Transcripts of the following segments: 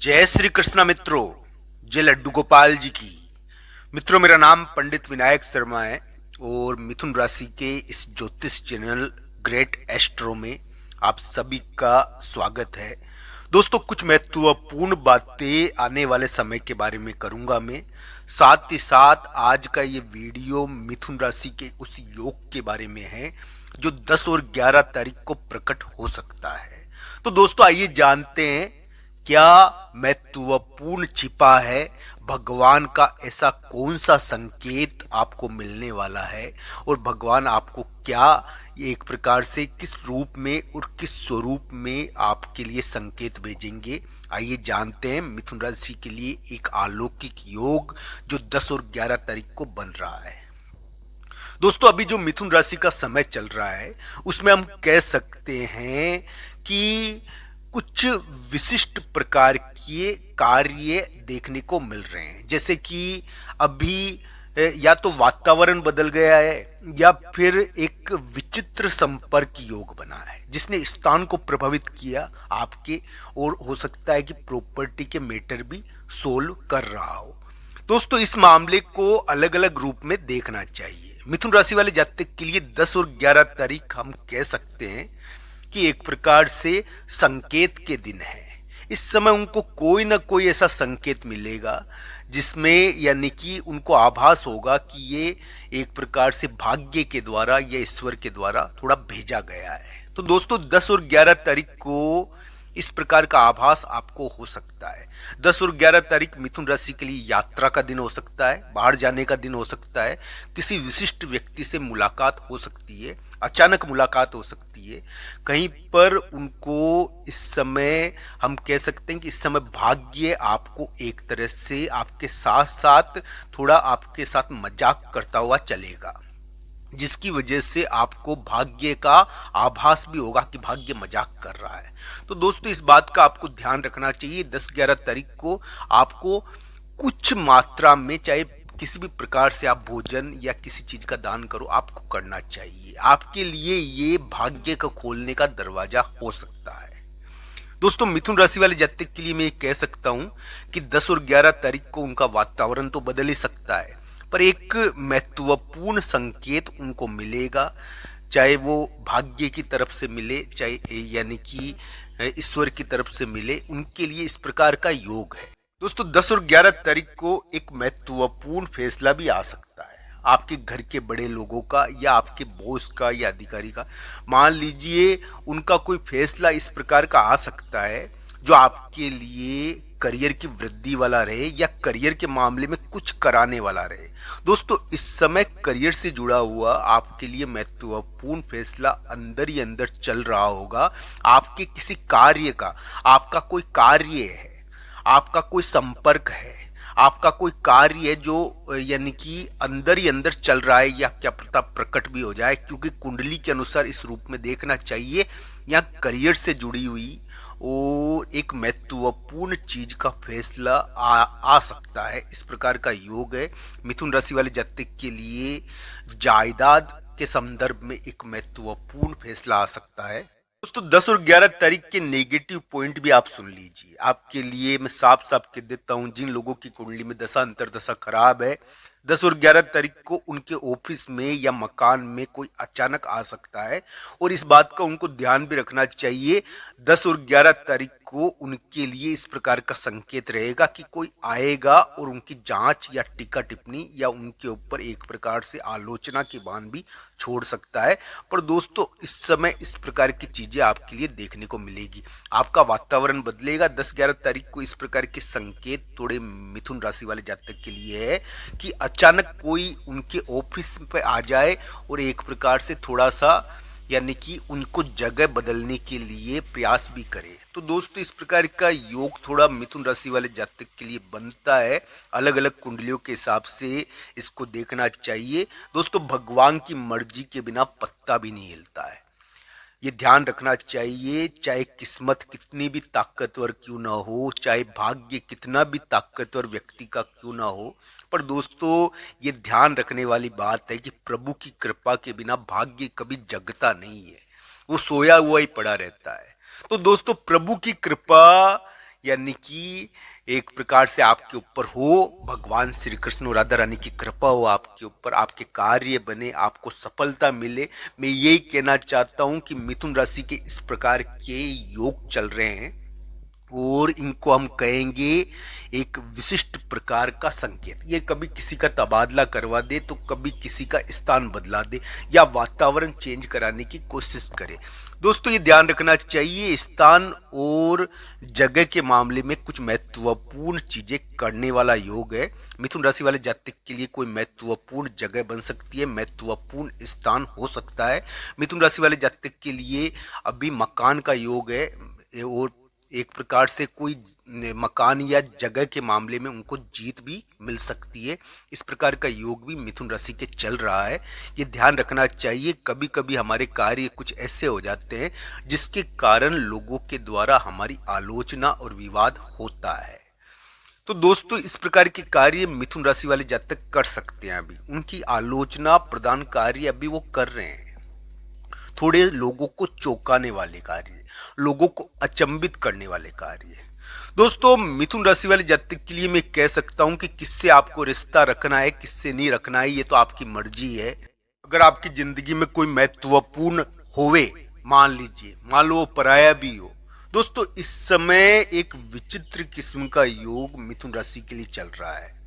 जय श्री कृष्णा मित्रों। जय लड्डू गोपाल जी की। मित्रों, मेरा नाम पंडित विनायक शर्मा है और मिथुन राशि के इस ज्योतिष चैनल ग्रेट एस्ट्रो में आप सभी का स्वागत है। दोस्तों, कुछ महत्वपूर्ण बातें आने वाले समय के बारे में करूंगा मैं। साथ ही साथ आज का ये वीडियो मिथुन राशि के उस योग के बारे में है जो 10 और 11 तारीख को प्रकट हो सकता है। तो दोस्तों, आइए जानते हैं क्या महत्वपूर्ण छिपा है, भगवान का ऐसा कौन सा संकेत आपको मिलने वाला है और भगवान आपको क्या एक प्रकार से किस रूप में और किस स्वरूप में आपके लिए संकेत भेजेंगे। आइए जानते हैं मिथुन राशि के लिए एक अलौकिक योग जो 10 और 11 तारीख को बन रहा है। दोस्तों, अभी जो मिथुन राशि का समय चल रहा है उसमें हम कह सकते हैं कि कुछ विशिष्ट प्रकार के कार्य देखने को मिल रहे हैं। जैसे कि अभी या तो वातावरण बदल गया है या फिर एक विचित्र संपर्क योग बना है जिसने स्थान को प्रभावित किया आपके, और हो सकता है कि प्रॉपर्टी के मैटर भी सोल्व कर रहा हो। दोस्तों, इस मामले को अलग अलग रूप में देखना चाहिए। मिथुन राशि वाले जातक के लिए 10 और 11 तारीख हम कह सकते हैं कि एक प्रकार से संकेत के दिन है। इस समय उनको कोई ना कोई ऐसा संकेत मिलेगा जिसमें यानी कि उनको आभास होगा कि ये एक प्रकार से भाग्य के द्वारा या ईश्वर के द्वारा थोड़ा भेजा गया है। तो दोस्तों, 10 और 11 तारीख को इस प्रकार का आभास आपको हो सकता है। 10 और 11 तारीख मिथुन राशि के लिए यात्रा का दिन हो सकता है, बाहर जाने का दिन हो सकता है, किसी विशिष्ट व्यक्ति से मुलाकात हो सकती है, अचानक मुलाकात हो सकती है। कहीं पर उनको इस समय हम कह सकते हैं कि इस समय भाग्य आपको एक तरह से आपके साथ साथ थोड़ा आपके साथ मजाक करता हुआ चलेगा, जिसकी वजह से आपको भाग्य का आभास भी होगा कि भाग्य मजाक कर रहा है। तो दोस्तों, इस बात का आपको ध्यान रखना चाहिए। 10-11 तारीख को आपको कुछ मात्रा में, चाहे किसी भी प्रकार से आप भोजन या किसी चीज का दान करो, आपको करना चाहिए। आपके लिए ये भाग्य का खोलने का दरवाजा हो सकता है। दोस्तों, मिथुन राशि वाले जातक के लिए मैं कह सकता हूं कि 10 और 11 तारीख को उनका वातावरण तो बदल ही सकता है, पर एक महत्वपूर्ण संकेत उनको मिलेगा, चाहे वो भाग्य की तरफ से मिले, चाहे यानी कि ईश्वर की तरफ से मिले। उनके लिए इस प्रकार का योग है। दोस्तों, 10 और 11 तारीख को एक महत्वपूर्ण फैसला भी आ सकता है आपके घर के बड़े लोगों का या आपके बॉस का या अधिकारी का। मान लीजिए उनका कोई फैसला इस प्रकार का आ सकता है जो आपके लिए करियर की वृद्धि वाला रहे या करियर के मामले में कुछ कराने वाला रहे। दोस्तों, इस समय करियर से जुड़ा हुआ आपके लिए महत्वपूर्ण फैसला अंदर ही अंदर चल रहा होगा। आपके किसी कार्य का, आपका कोई कार्य है, आपका कोई संपर्क है, आपका कोई कार्य है जो यानी कि अंदर ही अंदर चल रहा है, या क्या पता प्रकट भी हो जाए, क्योंकि कुंडली के अनुसार इस रूप में देखना चाहिए। या करियर से जुड़ी हुई और एक महत्वपूर्ण चीज का फैसला आ सकता है। इस प्रकार का योग है। मिथुन राशि वाले जातक के लिए जायदाद के संदर्भ में एक महत्वपूर्ण फैसला आ सकता है। दोस्तों, 10 और 11 तारीख के नेगेटिव पॉइंट भी आप सुन लीजिए। आपके लिए मैं साफ साफ कह देता हूं, जिन लोगों की कुंडली में दशा अंतर्दशा खराब है, 10 और 11 तारीख को उनके ऑफिस में या मकान में कोई अचानक आ सकता है, और इस बात का उनको ध्यान भी रखना चाहिए। 10 और 11 तारीख को उनके लिए इस प्रकार का संकेत रहेगा कि कोई आएगा और उनकी जांच या टीका टिप्पणी या उनके ऊपर एक प्रकार से आलोचना की बाण भी छोड़ सकता है। पर दोस्तों, इस समय इस प्रकार की चीजें आपके लिए देखने को मिलेगी। आपका वातावरण बदलेगा। 10-11 तारीख को इस प्रकार के संकेत थोड़े मिथुन राशि वाले जातक के लिए है कि अचानक कोई उनके ऑफिस पे आ जाए और एक प्रकार से थोड़ा सा यानी कि उनको जगह बदलने के लिए प्रयास भी करे। तो दोस्तों, इस प्रकार का योग थोड़ा मिथुन राशि वाले जातक के लिए बनता है। अलग अलग कुंडलियों के हिसाब से इसको देखना चाहिए। दोस्तों, भगवान की मर्जी के बिना पत्ता भी नहीं हिलता है, ये ध्यान रखना चाहिए। चाहे किस्मत कितनी भी ताकतवर क्यों ना हो, चाहे भाग्य कितना भी ताकतवर व्यक्ति का क्यों ना हो, पर दोस्तों, ये ध्यान रखने वाली बात है कि प्रभु की कृपा के बिना भाग्य कभी जगता नहीं है, वो सोया हुआ ही पड़ा रहता है। तो दोस्तों, प्रभु की कृपा यानी कि एक प्रकार से आपके ऊपर हो, भगवान श्री कृष्ण और राधा रानी की कृपा हो आपके ऊपर, आपके कार्य बने, आपको सफलता मिले। मैं यही कहना चाहता हूं कि मिथुन राशि के इस प्रकार के योग चल रहे हैं और इनको हम कहेंगे एक विशिष्ट प्रकार का संकेत। ये कभी किसी का तबादला करवा दे तो कभी किसी का स्थान बदला दे या वातावरण चेंज कराने की कोशिश करे। दोस्तों ये ध्यान रखना चाहिए, स्थान और जगह के मामले में कुछ महत्वपूर्ण चीजें करने वाला योग है। मिथुन राशि वाले जातक के लिए कोई महत्वपूर्ण जगह बन सकती है, महत्वपूर्ण स्थान हो सकता है। मिथुन राशि वाले जातक के लिए अभी मकान का योग है और एक प्रकार से कोई मकान या जगह के मामले में उनको जीत भी मिल सकती है। इस प्रकार का योग भी मिथुन राशि के चल रहा है, ये ध्यान रखना चाहिए। कभी कभी हमारे कार्य कुछ ऐसे हो जाते हैं जिसके कारण लोगों के द्वारा हमारी आलोचना और विवाद होता है। तो दोस्तों इस प्रकार के कार्य मिथुन राशि वाले जातक कर सकते हैं। अभी उनकी आलोचना प्रदान कार्य अभी वो कर रहे हैं, थोड़े लोगों को चौंकाने वाले कार्य, लोगों को अचंभित करने वाले कार्य। दोस्तों मिथुन राशि वाले जातक के लिए मैं कह सकता हूं कि किससे आपको रिश्ता रखना है, किससे नहीं रखना है, ये तो आपकी मर्जी है। अगर आपकी जिंदगी में कोई महत्वपूर्ण होवे, मान लो वो पराया भी हो, दोस्तों इस समय एक विचित्र किस्म का योग मिथुन राशि के लिए चल रहा है।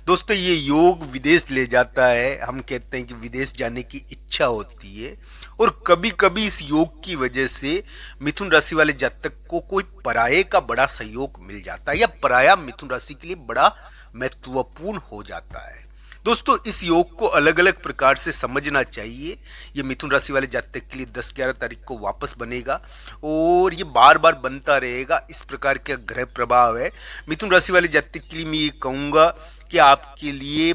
दोस्तों ये योग विदेश ले जाता है। हम कहते हैं कि विदेश जाने की इच्छा होती है और कभी कभी इस योग की वजह से मिथुन राशि वाले जातक को कोई पराये का बड़ा सहयोग मिल जाता है या पराया मिथुन राशि के लिए बड़ा महत्वपूर्ण हो जाता है। दोस्तों इस योग को अलग अलग प्रकार से समझना चाहिए। ये मिथुन राशि वाले जातक के लिए 10-11 तारीख को वापस बनेगा और ये बार बार बनता रहेगा। इस प्रकार का ग्रह प्रभाव है। मिथुन राशि वाले जातक के लिए मैं ये कहूँगा कि आपके लिए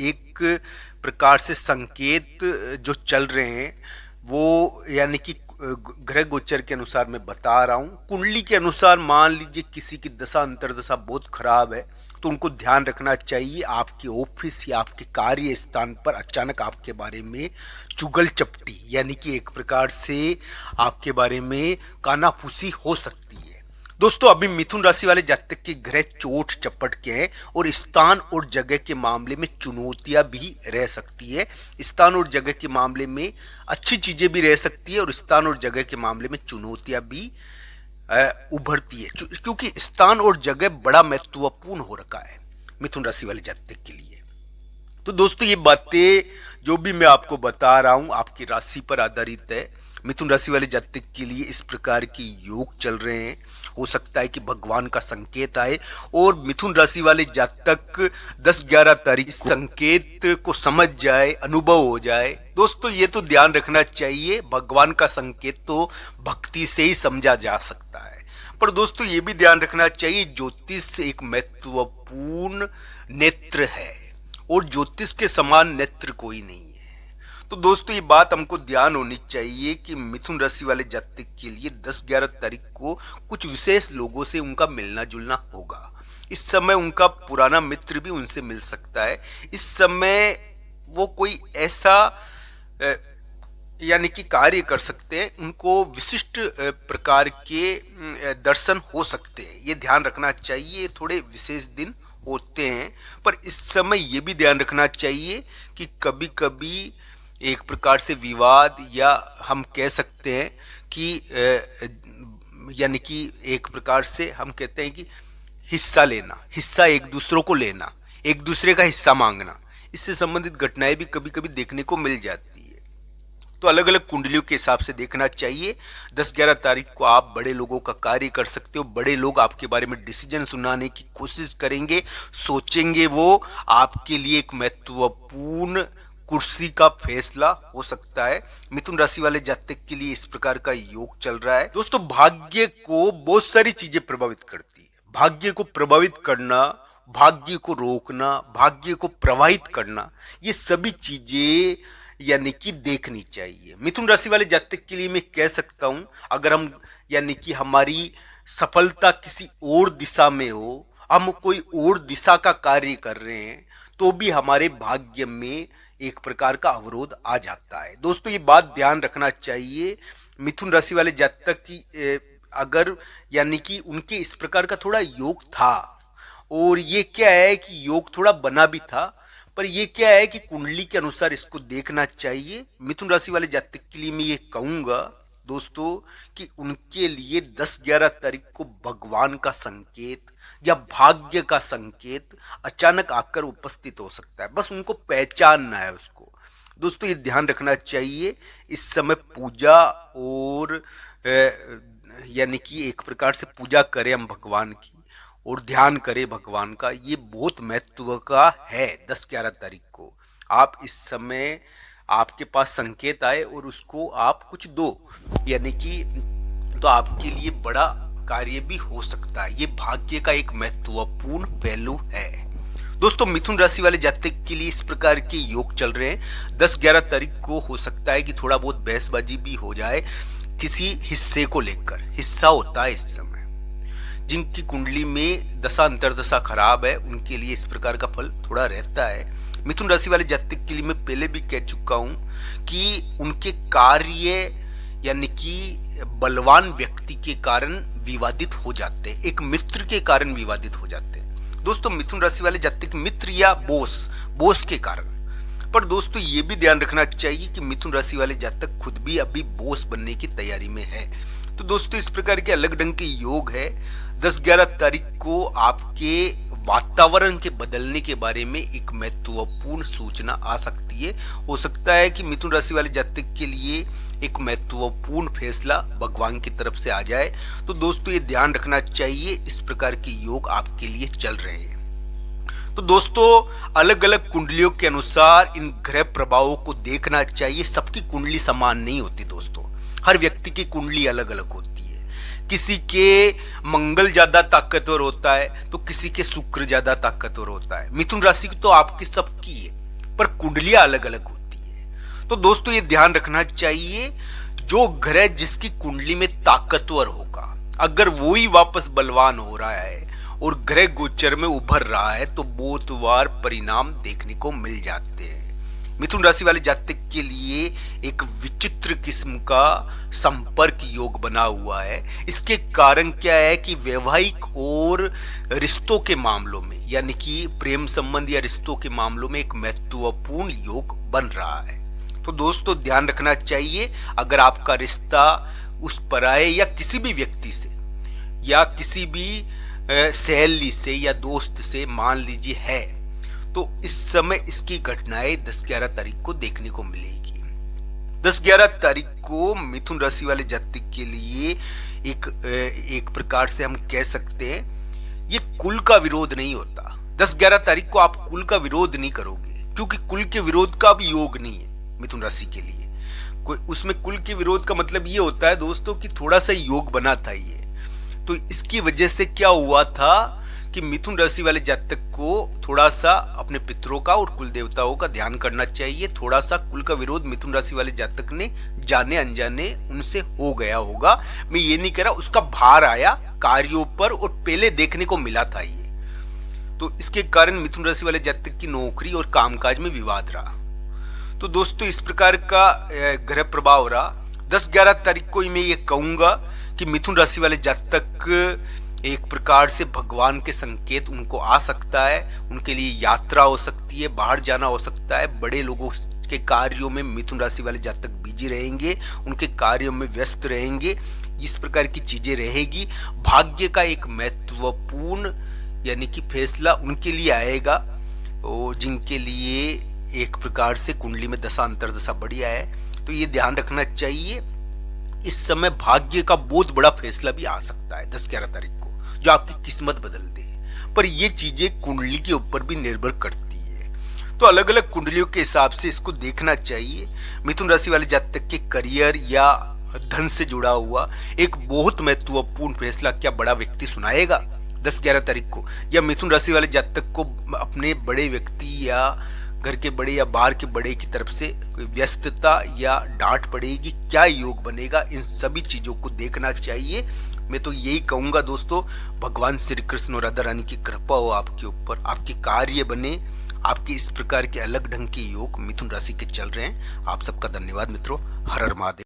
एक प्रकार से संकेत जो चल रहे हैं वो, यानी कि ग्रह गोचर के अनुसार मैं बता रहा हूँ, कुंडली के अनुसार मान लीजिए किसी की दशा अंतरदशा बहुत खराब है तो उनको ध्यान रखना चाहिए। आपके ऑफिस या आपके कार्य स्थान पर अचानक आपके बारे में चुगल चपटी, यानी कि एक प्रकार से आपके बारे में कानाफूसी हो सकती है। दोस्तों अभी मिथुन राशि वाले जातक के ग्रह चोट चपट के हैं और स्थान और जगह के मामले में चुनौतियां भी रह सकती है। स्थान और जगह के मामले में अच्छी चीजें भी रह सकती है और स्थान और जगह के मामले में चुनौतियां भी उभरती है, क्योंकि स्थान और जगह बड़ा महत्वपूर्ण हो रखा है मिथुन राशि वाले जातक के लिए। तो दोस्तों ये बातें जो भी मैं आपको बता रहा हूं आपकी राशि पर आधारित है। मिथुन राशि वाले जातक के लिए इस प्रकार की योग चल रहे हैं। हो सकता है कि भगवान का संकेत आए और मिथुन राशि वाले जातक 10-11 तारीख इस संकेत को समझ जाए, अनुभव हो जाए। दोस्तों ये तो ध्यान रखना चाहिए, भगवान का संकेत तो भक्ति से ही समझा जा सकता है। पर दोस्तों ये भी ध्यान रखना चाहिए, ज्योतिष एक महत्वपूर्ण नेत्र है और ज्योतिष के समान नेत्र कोई नहीं है। तो दोस्तों ये बात हमको ध्यान होनी चाहिए कि मिथुन राशि वाले जातक के लिए 10-11 तारीख को कुछ विशेष लोगों से उनका मिलना जुलना होगा। इस समय उनका पुराना मित्र भी उनसे मिल सकता है। इस समय वो कोई ऐसा यानी कि कार्य कर सकते हैं, उनको विशिष्ट प्रकार के दर्शन हो सकते हैं। ये ध्यान रखना चाहिए। थोड़े विशेष दिन होते हैं पर इस समय ये भी ध्यान रखना चाहिए कि कभी कभी एक प्रकार से विवाद या हम कह सकते हैं कि यानी कि एक प्रकार से हम कहते हैं कि हिस्सा लेना, हिस्सा एक दूसरों को लेना, एक दूसरे का हिस्सा मांगना, इससे संबंधित घटनाएं भी कभी कभी देखने को मिल जाती है। तो अलग अलग कुंडलियों के हिसाब से देखना चाहिए। 10-11 तारीख को आप बड़े लोगों का कार्य कर सकते हो। बड़े लोग आपके बारे में डिसीजन सुनाने की कोशिश करेंगे, सोचेंगे, वो आपके लिए एक महत्वपूर्ण कुर्सी का फैसला हो सकता है। मिथुन राशि वाले जातक के लिए इस प्रकार का योग चल रहा है। दोस्तों भाग्य को बहुत सारी चीजें प्रभावित करती है। भाग्य को प्रभावित करना, भाग्य को रोकना, भाग्य को प्रवाहित करना, ये सभी चीजें यानी कि देखनी चाहिए। मिथुन राशि वाले जातक के लिए मैं कह सकता हूं, अगर हम यानी कि हमारी सफलता किसी और दिशा में हो, हम कोई और दिशा का कार्य कर रहे हैं तो भी हमारे भाग्य में एक प्रकार का अवरोध आ जाता है। दोस्तों ये बात ध्यान रखना चाहिए। मिथुन राशि वाले जातक की अगर यानी कि उनके इस प्रकार का थोड़ा योग था, और ये क्या है कि योग थोड़ा बना भी था, पर ये क्या है कि कुंडली के अनुसार इसको देखना चाहिए। मिथुन राशि वाले जातक के लिए मैं ये कहूंगा दोस्तों कि उनके लिए 10-11 तारीख को भगवान का संकेत या भाग्य का संकेत अचानक आकर उपस्थित हो सकता है, बस उनको पहचानना है उसको। दोस्तों ये ध्यान रखना चाहिए, इस समय पूजा और यानी कि एक प्रकार से पूजा करें हम भगवान की और ध्यान करें भगवान का, ये बहुत महत्व का है। 10-11 तारीख को आप इस समय आपके पास संकेत आए और उसको आप कुछ दो, यानी कि तो आपके लिए बड़ा कार्य भी हो सकता है। ये भाग्य का एक महत्वपूर्ण पहलू है। दोस्तों मिथुन राशि वाले जातक के लिए इस प्रकार के योग चल रहे हैं। 10-11 तारीख को हो सकता है कि थोड़ा बहुत बहसबाजी भी हो जाए किसी हिस्से को लेकर। हिस्सा होता है इस समय, जिनकी कुंडली में दशा अंतरदशा खराब है उनके लिए इस प्रकार का फल थोड़ा रहता है। मिथुन राशि वाले जातक के लिए मैं पहले भी कह चुका हूं कि उनके कार्य यानी कि बलवान व्यक्ति के कारण विवादित हो जाते हैं, एक मित्र के कारण विवादित हो जाते हैं। दोस्तों मिथुन राशि वाले जातक मित्र या बोस के कारण, पर दोस्तों ये भी ध्यान रखना चाहिए कि मिथुन राशि वाले जातक खुद भी अभी बोस बनने की तैयारी में है। तो दोस्तों इस प्रकार के अलग ढंग के योग है। 10-11 तारीख को आपके वातावरण के बदलने के बारे में एक महत्वपूर्ण सूचना आ सकती है। हो सकता है कि मिथुन राशि वाले जातक के लिए एक महत्वपूर्ण फैसला भगवान की तरफ से आ जाए। तो दोस्तों ये ध्यान रखना चाहिए, इस प्रकार के योग आपके लिए चल रहे हैं। तो दोस्तों अलग अलग कुंडलियों के अनुसार इन ग्रह प्रभावों को देखना चाहिए। सबकी कुंडली समान नहीं होती दोस्तों, हर व्यक्ति की कुंडली अलग अलग होती है। किसी के मंगल ज्यादा ताकतवर होता है तो किसी के शुक्र ज्यादा ताकतवर होता है। मिथुन राशि की तो आपकी सबकी है, पर कुंडलियां अलग अलग होती है। तो दोस्तों ये ध्यान रखना चाहिए, जो ग्रह जिसकी कुंडली में ताकतवर होगा अगर वो ही वापस बलवान हो रहा है और ग्रह गोचर में उभर रहा है तो बहुत बार परिणाम देखने को मिल जाते हैं। मिथुन राशि वाले जातक के लिए एक विचित्र किस्म का संपर्क योग बना हुआ है। इसके कारण क्या है कि वैवाहिक और रिश्तों के मामलों में यानी कि प्रेम संबंध या रिश्तों के मामलों में एक महत्वपूर्ण योग बन रहा है। तो दोस्तों ध्यान रखना चाहिए, अगर आपका रिश्ता उस पराये या किसी भी व्यक्ति से या किसी भी सहेली से या दोस्त से मान लीजिए है, तो इस समय इसकी घटनाएं 10-11 तारीख को देखने को मिलेगी। 10-11 तारीख को मिथुन राशि वाले जातक के लिए एक प्रकार से हम कह सकते हैं ये कुल का विरोध नहीं होता। 10-11 तारीख को आप कुल का विरोध नहीं करोगे, क्योंकि कुल के विरोध का भी योग नहीं है मिथुन राशि के लिए। उसमें कुल के विरोध का मतलब ये होता है दोस्तों कि थोड़ा सा योग बना था ये, तो इसकी वजह से क्या हुआ था कि मिथुन राशि वाले जातक को थोड़ा सा अपने पितरों का और कुल देवताओं का ध्यान करना चाहिए। थोड़ा सा कुल का विरोध मिथुन राशि वाले जातक ने जाने अनजाने उनसे हो गया होगा। मैं ये नहीं कह रहा, उसका भार आया कार्यों पर और पहले देखने को मिला था ये, तो इसके कारण मिथुन राशि वाले जातक की नौकरी और कामकाज में विवाद रहा। तो दोस्तों इस प्रकार का ग्रह प्रभाव रहा। 10-11 तारीख को मैं ये कहूंगा कि मिथुन राशि वाले जातक एक प्रकार से भगवान के संकेत उनको आ सकता है, उनके लिए यात्रा हो सकती है, बाहर जाना हो सकता है। बड़े लोगों के कार्यों में मिथुन राशि वाले जातक बिजी रहेंगे, उनके कार्यों में व्यस्त रहेंगे, इस प्रकार की चीजें रहेगी। भाग्य का एक महत्वपूर्ण यानी कि फैसला उनके लिए आएगा और जिनके लिए एक प्रकार से कुंडली में दशा अंतरदशा बढ़िया है। तो ये ध्यान रखना चाहिए, इस समय भाग्य का बहुत बड़ा फैसला भी आ सकता है 10-11 तारीख को, जो आपकी किस्मत बदल दे। पर ये चीजें कुंडली के ऊपर भी निर्भर करती है, तो अलग अलग कुंडलियों के हिसाब से इसको देखना चाहिए। मिथुन राशि वाले जातक के करियर या धन से जुड़ा हुआ एक बहुत महत्वपूर्ण फैसला क्या बड़ा व्यक्ति सुनाएगा 10-11 तारीख को, या मिथुन राशि वाले जातक को अपने बड़े व्यक्ति या घर के बड़े या बाहर के बड़े की तरफ से व्यस्तता या डांट पड़ेगी, क्या योग बनेगा, इन सभी चीजों को देखना चाहिए। मैं तो यही कहूंगा दोस्तों, भगवान श्री कृष्ण और राधा रानी की कृपा हो आपके ऊपर, आपके कार्य बने, आपके इस प्रकार के अलग ढंग के योग मिथुन राशि के चल रहे हैं। आप सबका धन्यवाद मित्रों। हर हर महादेव।